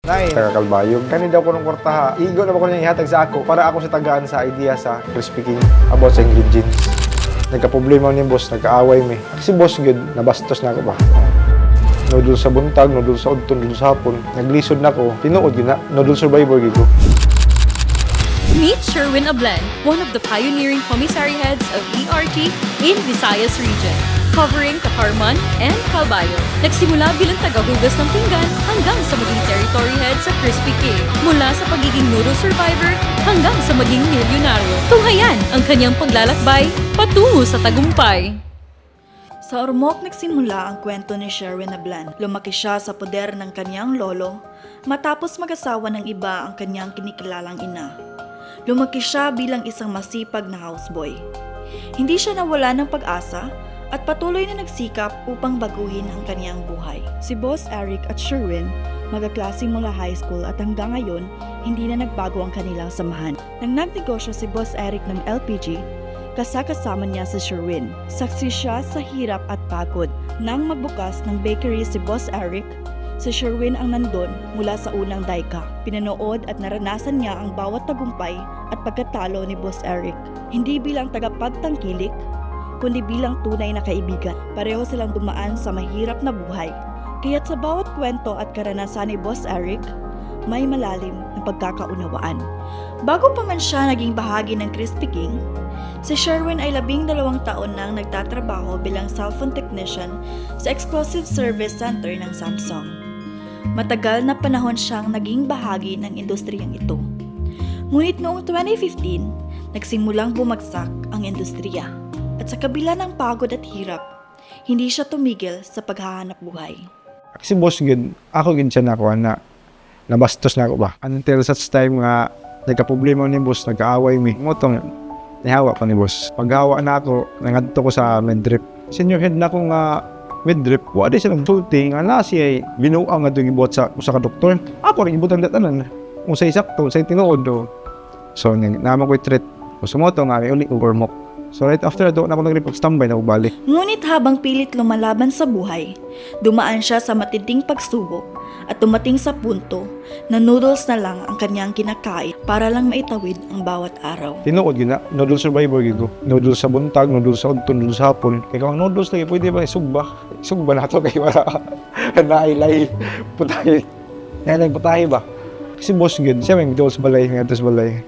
Nain, taga-Kalbayog. Kani daw ko ng kwartaha. Igo na ba ko niya ihatag sa ako para ako sa tagaan sa idea sa Crispy King about sa ingredients. Nagka-problema ni boss, nagkaaway mi. Kasi boss good, nabastos na ako ba. Noodles sa buntag, noodles sa udton, noodles sa hapon. Naglisod na ako. Tinuod yun na, noodle survivor gito. Meet Sherwin Ablen, one of the pioneering commissary heads of ERT in Visayas region, covering Katarman and Calbayo. Nagsimula bilang tagahugas ng pinggan hanggang sa maging territory head sa Crispy King. Mula sa pagiging noodle survivor hanggang sa maging milyonaryo. Tunghayan ang kanyang paglalakbay patungo sa tagumpay. Sa Ormoc nagsimula ang kwento ni Sherwin Ablen. Lumaki siya sa poder ng kanyang lolo matapos mag-asawa ng iba ang kanyang kinikilalang ina. Lumaki siya bilang isang masipag na houseboy. Hindi siya nawala ng pag-asa at patuloy na nagsikap upang baguhin ang kanyang buhay. Si Boss Eric at Sherwin, magkaklase mula high school at hanggang ngayon, hindi na nagbago ang kanilang samahan. Nang nagnegosyo si Boss Eric ng LPG, kasama niya si Sherwin. Saksi siya sa hirap at pagod. Nang magbukas ng bakery si Boss Eric, si Sherwin ang nandun mula sa unang daika. Pinanood at naranasan niya ang bawat tagumpay at pagkatalo ni Boss Eric. Hindi bilang tagapagtangkilik, kundi bilang tunay na kaibigan. Pareho silang dumaan sa mahirap na buhay. Kaya't sa bawat kwento at karanasan ni Boss Eric, may malalim na pagkakaunawaan. Bago pa man siya naging bahagi ng Crispy King, si Sherwin ay 12 taon nang nagtatrabaho bilang cellphone technician sa Exclusive Service Center ng Samsung. Matagal na panahon siyang naging bahagi ng industriyang ito. Ngunit noong 2015, nagsimulang bumagsak ang industriya. At sa kabila ng pagod at hirap, hindi siya tumigil sa paghahanap buhay. Kasi boss good, ako gid siya nakuha na nabastos na ako ba. Until such time nga nagka-problema ni boss, nagkaaway mi. Motong nihawa pa ni boss. Paghawa na ako, nangadto ko sa midrip. Senior head na ako nga midrip. Wala siya ng sulti nga na siya binuang nga doon ibuhat sa usa ka doktor. Ako rin ibutan datanan. Kung sa isakto, sa tinuod do. So naman ko i-treat. Sumoto nga may uli Ormoc. So right after that, ako nag-report standby na ubalik. Ngunit habang pilit lumalaban sa buhay, dumaan siya sa matinding pagsubok at dumating sa punto na noodles na lang ang kanyang kinakain para lang maitawid ang bawat araw. Tinuod yun na, noodle survivor gito. Noodles sa buntag, noodles sa udton, noodles sa hapon. Kaya kung noodles lagi, pwede ba isugba? Isugba na ito kayo para nailay, putahe. Nailay, putahe ba? Kasi boss good, siya may noodles balay, may atas balay.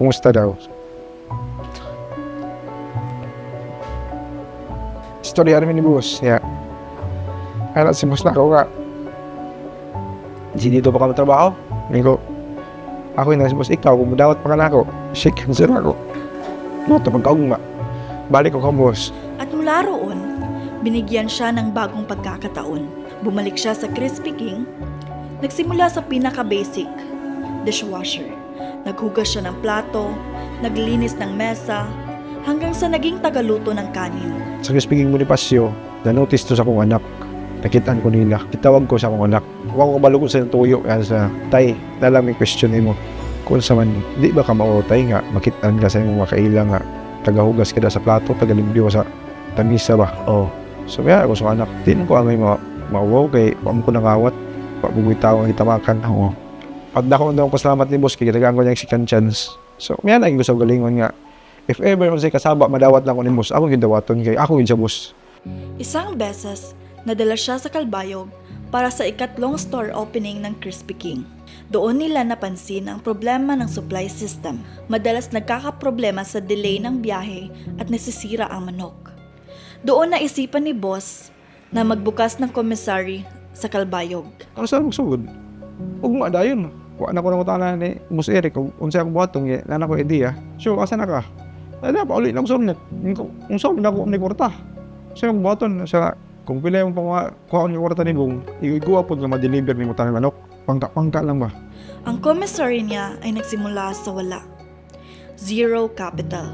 Kumusta daw? Story army ni boss, ya. Kaya si boss na ako nga. Dito pa ka matrabaho? Ngayon ko, ako yun na si boss, ikaw, kung madawat pa ka na ako, shake hands na ako. Ito pagkaugma. Balik ko ka boss. At mula roon, binigyan siya ng bagong pagkakataon. Bumalik siya sa Crispy King, nagsimula sa pinaka-basic, dishwasher. Naghugas siya ng plato, naglinis ng mesa, hanggang sa naging tagaluto ng kanin. Sa Crispy King Bonifacio, na-notice to sa akong anak. Nakitaan ko nila. Kitawag ko sa akong anak. Huwag ko kabalo ko sa tuyo. Kaya sa tay, nalang may question mo. Kung sa man, di ba ka mautay nga? Makitaan ka sa imong makaila nga. Tagahugas ka sa plato, tagalimbyo sa tamisa ba? Oh. So kaya ako sa anak, din ko ang may mauwaw kay pamo ko nangawat. Pabugoy tao ang itamakan. Oo. At ako daw pasalamat ni boss kay kitagaan ko niya second chance. So kaya naging gusto galingon nga. If ever kung say kasaba, madawat lang ko ni boss. Ako yung dawaton kay ako yung sa boss. Isang beses, nadala siya sa Calbayog para sa ikatlong store opening ng Crispy King. Doon nila napansin ang problema ng supply system. Madalas nagkakaproblema sa delay ng biyahe at nasisira ang manok. Doon naisipan ni boss na magbukas ng commissary sa Calbayog. Ano saan magsugod? Huwag mo adayon. Huwag na ko na kutana ni Boss Eric. Kung sa'yo akong buhatong, nana ko idea. So, asa na ka? Ay, pa ulit na ko sulit. Kung saan na ko ni kwarta. Sa'yo akong buhaton. Kung pila yung kuha ni kwarta ni Bong, iguwa po na ma-deliver ni Mutan manok. Pangka lang ba? Ang commissary niya ay nagsimula sa wala. Zero capital.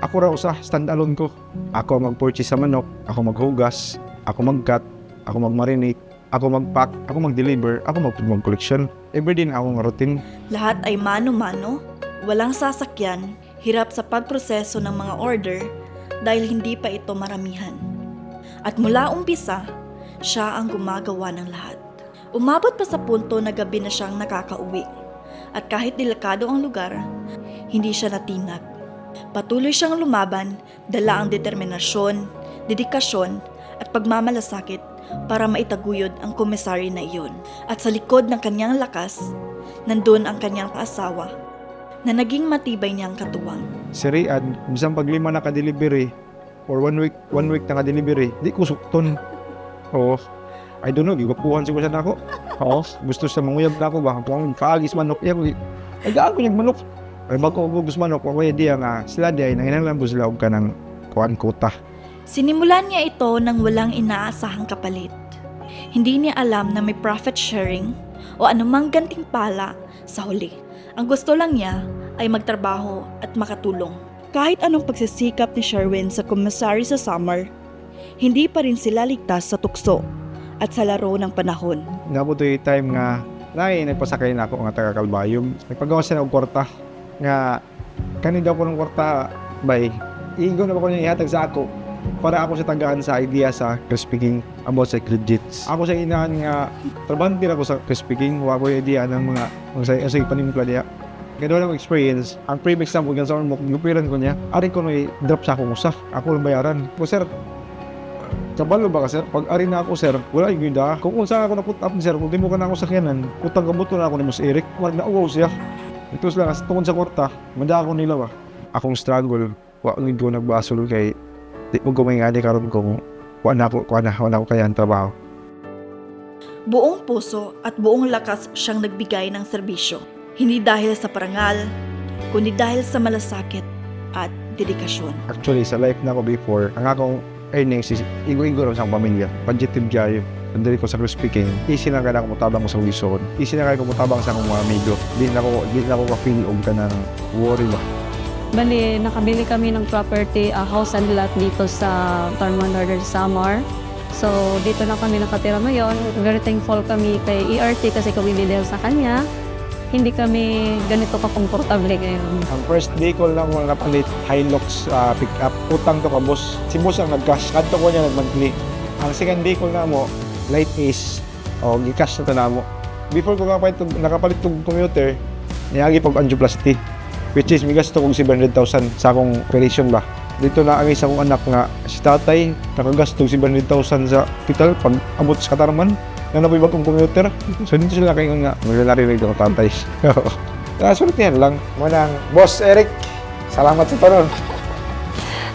Ako raw sa stand-alone ko. Ako mag-purchase sa manok, ako maghugas, ako mag-cut, ako mag-marinate, ako mag-pack, ako mag-deliver, ako mag-collection. Everyday na akong routine. Lahat ay mano-mano, walang sasakyan, hirap sa pagproseso ng mga order dahil hindi pa ito maramihan. At mula umpisa, siya ang gumagawa ng lahat. Umabot pa sa punto na gabi na siyang nakakauwi. At kahit delikado ang lugar, hindi siya natinag. Patuloy siyang lumaban, dala ang determinasyon, dedikasyon at pagmamalasakit para maitaguyod ang komisaryo na iyon. At sa likod ng kanyang lakas, nandun ang kanyang asawa na naging matibay niyang katuwang. Si Rian, bisang pag 5 naka-delivery or one week naka-delivery, di ko sukton. Oo. I don't know, giwapuhan siguro siya na ako. Oo. Gusto siya manguyab na ako ba? Kung kaagis manok, ay gago niyag manok. Ay bago ko gusto manok, kaya di nga sila di ay nanginanglan po sila og kanang kuan kota. Sinimulan niya ito nang walang inaasahang kapalit. Hindi niya alam na may profit sharing o anumang gantimpala sa huli. Ang gusto lang niya ay magtrabaho at makatulong. Kahit anong pagsisikap ni Sherwin sa komisaryo sa summer, hindi pa rin sila ligtas sa tukso at sa laro ng panahon. Nabot yung time nga nagpasakay na ako nga taga Calbayog. Nagpagawa siya ng kwarta nga kanin daw ko ng kwarta bay. Igo na ko niya ihatag sa ako para ako sa tagaan sa idea sa Crispy King about sa credits. Ako sa inahan nga trabantir ako sa Crispy King, wa ko yung idea ng mga sa panimula diya. Gano'n lang experience. Ang premix na po gan sa mo gupiran ko niya. Ari ko no drop sa akong usa. Ako lang bayaran. Po sir, kabalo ba ka sir? Pag ari na ako sir, wala yung ganda. Kung saan ako na-put up ni sir, kung di mo ka na ako sakyanan, utang gabuto na ako ni Mas Eric. Wag na uwaw siya. Ito lang, tungkol sa kwarta, manda ako nila ba? Akong struggle, wala ko nagbasol kay di mo gumingani karon kung wala ko kaya ang trabaho. Buong puso at buong lakas siyang nagbigay ng serbisyo. Hindi dahil sa parangal, kundi dahil sa malasakit at dedikasyon. Actually, sa life na ako before, ang akong earnings is igo-igo rin sa pamilya. Budgeted kayo. Andali ko sa Crispy King, easy na kaya kumutabang ko sa wison. Easy na kaya kumutabang sa akong mga amigo. Di na ako ka-feel og ka ng worry ba. Bali, nakabili kami ng property, house and lot dito sa Tarman Northern Samar. So, dito na kami nakatira ngayon. Very thankful kami kay ERT kasi kami dahil sa kanya. Hindi kami ganito ka-komportable ngayon. Ang first day ko lang mo napalit Hilux pick up. Utang to ka boss. Si boss ang nag-cash. Kadto ko niya nag-monthly. Ang second day ko na mo, light is i-cash na to na mo. Before ko nakapalit tong commuter, niyagi pag angioplasty. Which is, may gasto kong 700,000 sa akong operation ba. Dito na ang isang anak nga, si tatay, nakagasto 700,000 sa hospital pag abot sa Katarman. Nga napoy bagong commuter. So dito sila kayo nga, narinig ako tatay. Sulit yan lang. Manang, Boss Eric, salamat sa tanong.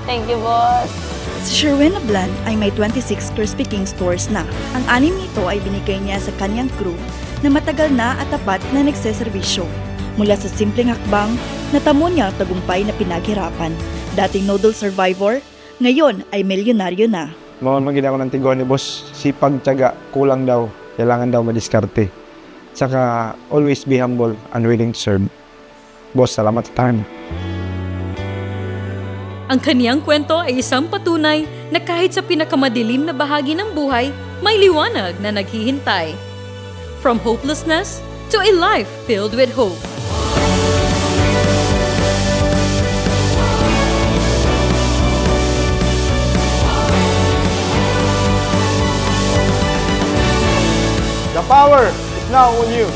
Thank you, boss. Si Sherwin Ablan ay may 26 Crispy King stores na. Ang 6 nito ay binigay niya sa kanyang crew na matagal na at tapat na nagseserbisyo. Mula sa simpleng hakbang, natamo niya ang tagumpay na pinaghirapan. Dating noodle survivor, ngayon ay milyonaryo na. Mga magiging ako ng tiguan ni boss, sipag, tiyaga, kulang daw. Kailangan daw madiskarte. Saka, always be humble and willing to serve. Boss, salamat sa time. Ang kaniyang kwento ay isang patunay na kahit sa pinakamadilim na bahagi ng buhay, may liwanag na naghihintay. From hopelessness to a life filled with hope. The power is now on you.